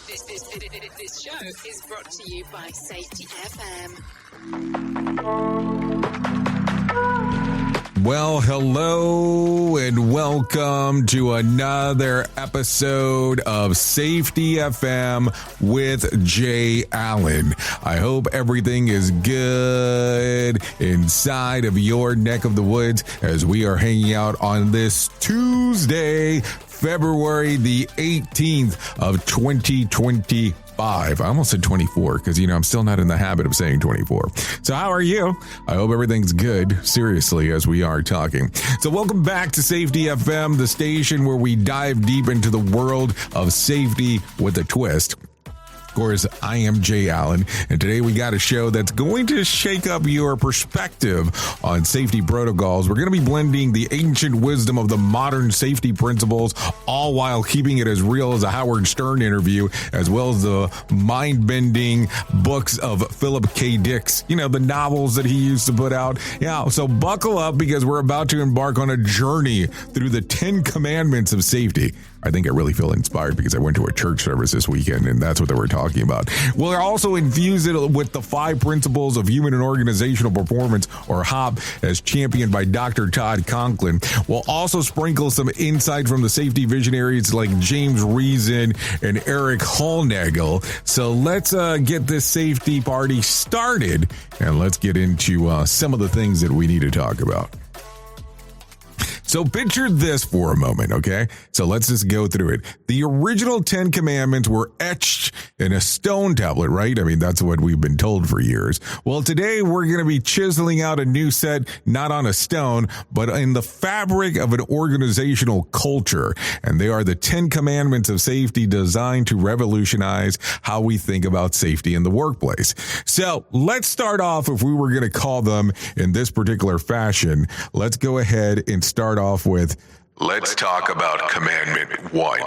This show is brought to you by Safety FM. Well, hello and welcome to another episode of Safety FM with Jay Allen. I hope everything is good inside of your neck of the woods as we are hanging out on this Tuesday, February the 18th of 2025. I almost said 24 because, I'm still not in the habit of saying 24. So how are you? I hope everything's good, seriously, as we are talking. So welcome back to Safety FM, the station where we dive deep into the world of safety with a twist. Of course, I am Jay Allen, and today we got a show that's going to shake up your perspective on safety protocols. We're going to be blending the ancient wisdom of the modern safety principles, all while keeping it as real as a Howard Stern interview, as well as the mind-bending books of Philip K. Dick's, the novels that he used to put out. Yeah, so buckle up because we're about to embark on a journey through the 10 commandments of safety. I think I really feel inspired because I went to a church service this weekend and that's what they were talking about. We'll also infuse it with the 5 principles of human and organizational performance, or HOP, as championed by Dr. Todd Conklin. We'll also sprinkle some insight from the safety visionaries like James Reason and Erik Hollnagel. So let's get this safety party started and let's get into some of the things that we need to talk about. So picture this for a moment, okay? So let's just go through it. The original 10 commandments were etched in a stone tablet, right? I mean, that's what we've been told for years. Well, today we're going to be chiseling out a new set, not on a stone, but in the fabric of an organizational culture. And they are the 10 commandments of safety designed to revolutionize how we think about safety in the workplace. So let's start off, if we were going to call them in this particular fashion, let's go ahead and start off with, let's talk about commandment 1.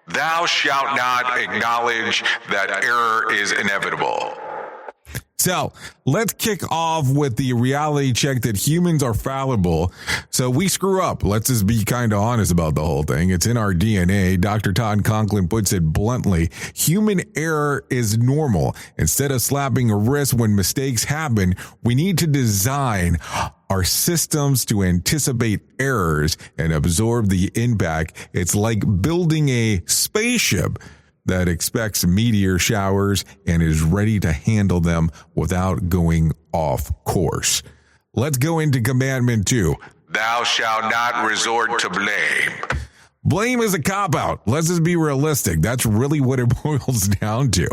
Thou shalt not acknowledge that error is inevitable. So let's kick off with the reality check that humans are fallible. So we screw up. Let's just be kind of honest about the whole thing. It's in our DNA. Dr. Todd Conklin puts it bluntly. Human error is normal. Instead of slapping a wrist when mistakes happen, we need to design our systems to anticipate errors and absorb the impact. It's like building a spaceship that expects meteor showers and is ready to handle them without going off course. Let's go into commandment 2. Thou shalt not resort to blame. Blame is a cop-out. Let's just be realistic. That's really what it boils down to.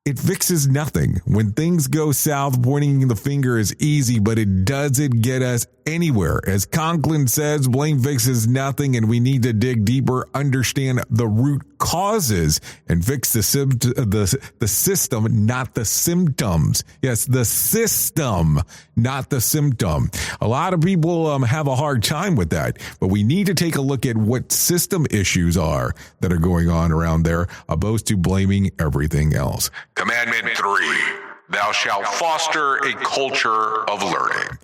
It fixes nothing. When things go south, pointing the finger is easy, but it doesn't get us anywhere. As Conklin says, blame fixes nothing, and we need to dig deeper, understand the root causes, and fix the system, not the symptoms. Yes, the system, not the symptom. A lot of people have a hard time with that, but we need to take a look at what system issues are that are going on around there, opposed to blaming everything else. Commandment 3, thou shalt foster a culture of learning.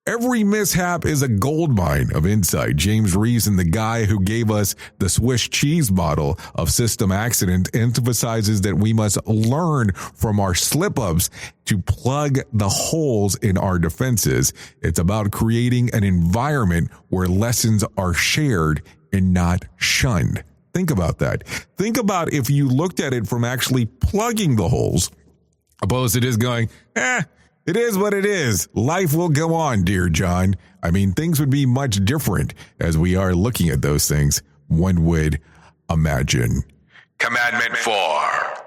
Every mishap is a goldmine of insight. James Reason, the guy who gave us the Swiss cheese model of system accident, emphasizes that we must learn from our slip-ups to plug the holes in our defenses. It's about creating an environment where lessons are shared and not shunned. Think about that. Think about if you looked at it from actually plugging the holes, opposed to just going, it is what it is. Life will go on, dear John. I mean, things would be much different as we are looking at those things, one would imagine. Commandment 4,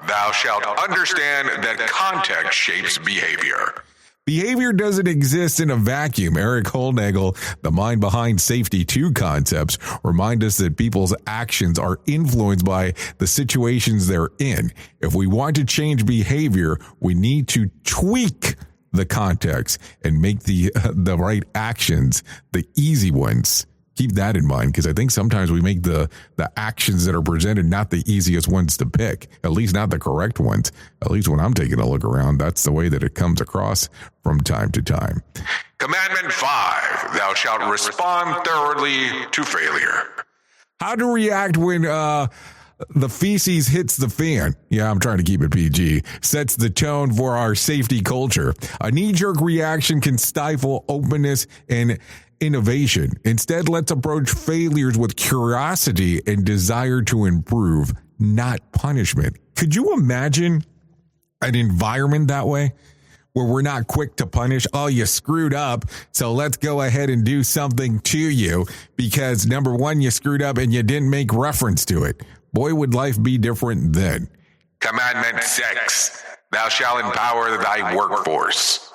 thou shalt understand that context shapes behavior. Behavior doesn't exist in a vacuum. Erik Hollnagel, the mind behind Safety 2 concepts, remind us that people's actions are influenced by the situations they're in. If we want to change behavior, we need to tweak the context and make the right actions the easy ones. Keep that in mind, because I think sometimes we make the actions that are presented not the easiest ones to pick, at least not the correct ones. At least when I'm taking a look around, that's the way that it comes across from time to time. Commandment 5, thou shalt respond thoroughly to failure. How to react when The feces hits the fan. Yeah, I'm trying to keep it PG. Sets the tone for our safety culture. A knee-jerk reaction can stifle openness and innovation. Instead, let's approach failures with curiosity and desire to improve, not punishment. Could you imagine an environment that way? Where we're not quick to punish, oh, you screwed up, so let's go ahead and do something to you because, number one, you screwed up and you didn't make reference to it. Boy, would life be different then. Commandment 6, thou shalt empower thy workforce.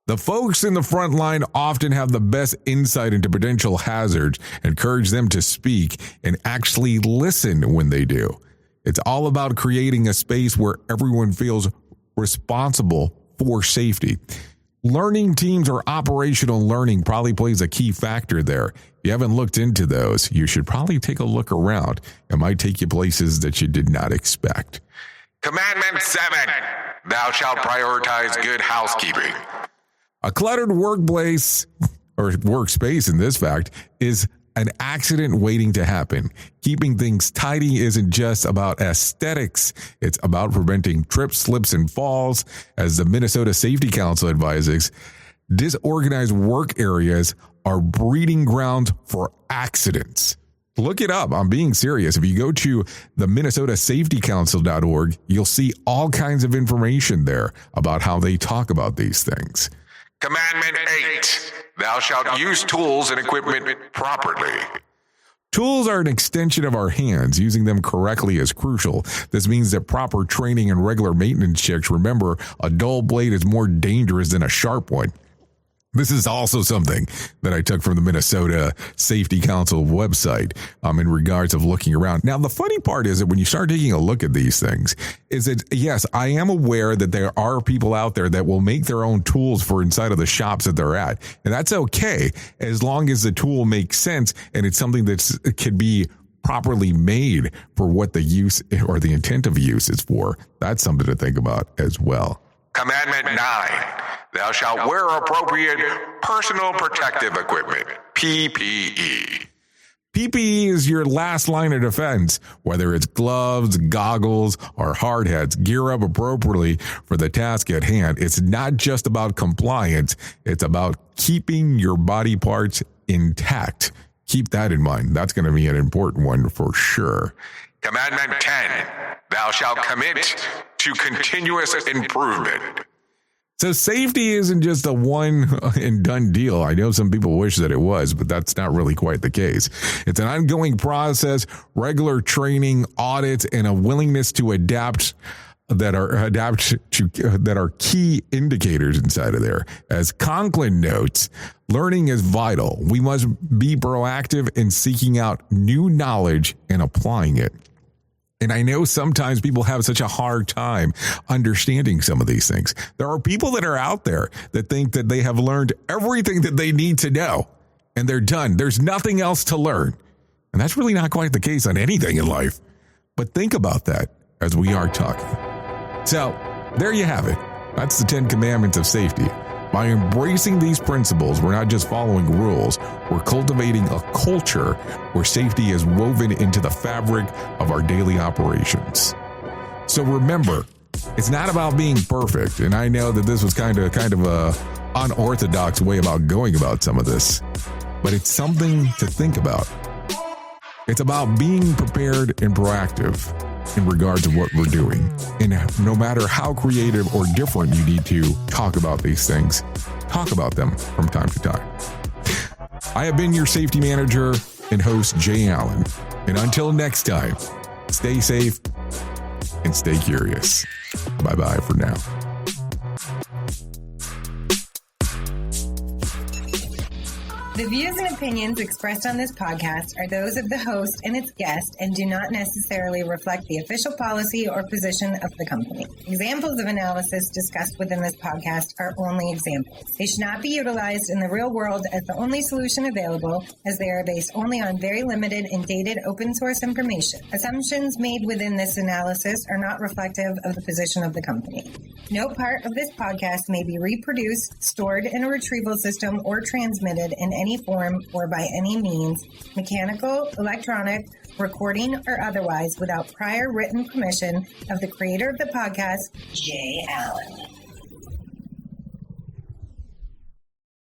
The folks in the front line often have the best insight into potential hazards. Encourage them to speak and actually listen when they do. It's all about creating a space where everyone feels responsible for safety. Learning teams or operational learning probably plays a key factor there. If you haven't looked into those, you should probably take a look around. It might take you places that you did not expect. Commandment 7, thou shalt prioritize good housekeeping. A cluttered workplace or workspace in this fact is an accident waiting to happen. Keeping things tidy isn't just about aesthetics. It's about preventing trips, slips, and falls. As the Minnesota Safety Council advises, disorganized work areas are breeding grounds for accidents. Look it up. I'm being serious. If you go to the minnesotasafetycouncil.org, you'll see all kinds of information there about how they talk about these things. Commandment 8, thou shalt use tools and equipment properly. Tools are an extension of our hands. Using them correctly is crucial. This means that proper training and regular maintenance checks. Remember, a dull blade is more dangerous than a sharp one. This is also something that I took from the Minnesota Safety Council website in regards of looking around. Now, the funny part is that when you start taking a look at these things, is that, yes, I am aware that there are people out there that will make their own tools for inside of the shops that they're at. And that's okay, as long as the tool makes sense and it's something that can be properly made for what the use or the intent of use is for. That's something to think about as well. Commandment 9, thou shalt wear appropriate personal protective equipment, PPE. PPE is your last line of defense. Whether it's gloves, goggles, or hard hats, gear up appropriately for the task at hand. It's not just about compliance. It's about keeping your body parts intact. Keep that in mind. That's going to be an important one for sure. Commandment 10, thou shalt commit to continuous improvement. So safety isn't just a one and done deal. I know some people wish that it was, but that's not really quite the case. It's an ongoing process, regular training, audits, and a willingness to adapt that are key indicators inside of there. As Conklin notes, learning is vital. We must be proactive in seeking out new knowledge and applying it. And I know sometimes people have such a hard time understanding some of these things. There are people that are out there that think that they have learned everything that they need to know and they're done. There's nothing else to learn. And that's really not quite the case on anything in life. But think about that as we are talking. So there you have it. That's the 10 Commandments of Safety. By embracing these principles, we're not just following rules, we're cultivating a culture where safety is woven into the fabric of our daily operations. So remember, it's not about being perfect, and I know that this was kind of a unorthodox way about going about some of this, but it's something to think about. It's about being prepared and proactive in regards to what we're doing. And no matter how creative or different you need to talk about these things, talk about them from time to time. I have been your safety manager and host, Jay Allen. And until next time, stay safe and stay curious. Bye-bye for now. The views and opinions expressed on this podcast are those of the host and its guest and do not necessarily reflect the official policy or position of the company. Examples of analysis discussed within this podcast are only examples. They should not be utilized in the real world as the only solution available, as they are based only on very limited and dated open source information. Assumptions made within this analysis are not reflective of the position of the company. No part of this podcast may be reproduced, stored in a retrieval system, or transmitted in any form or by any means, mechanical, electronic, recording, or otherwise, without prior written permission of the creator of the podcast, Jay Allen.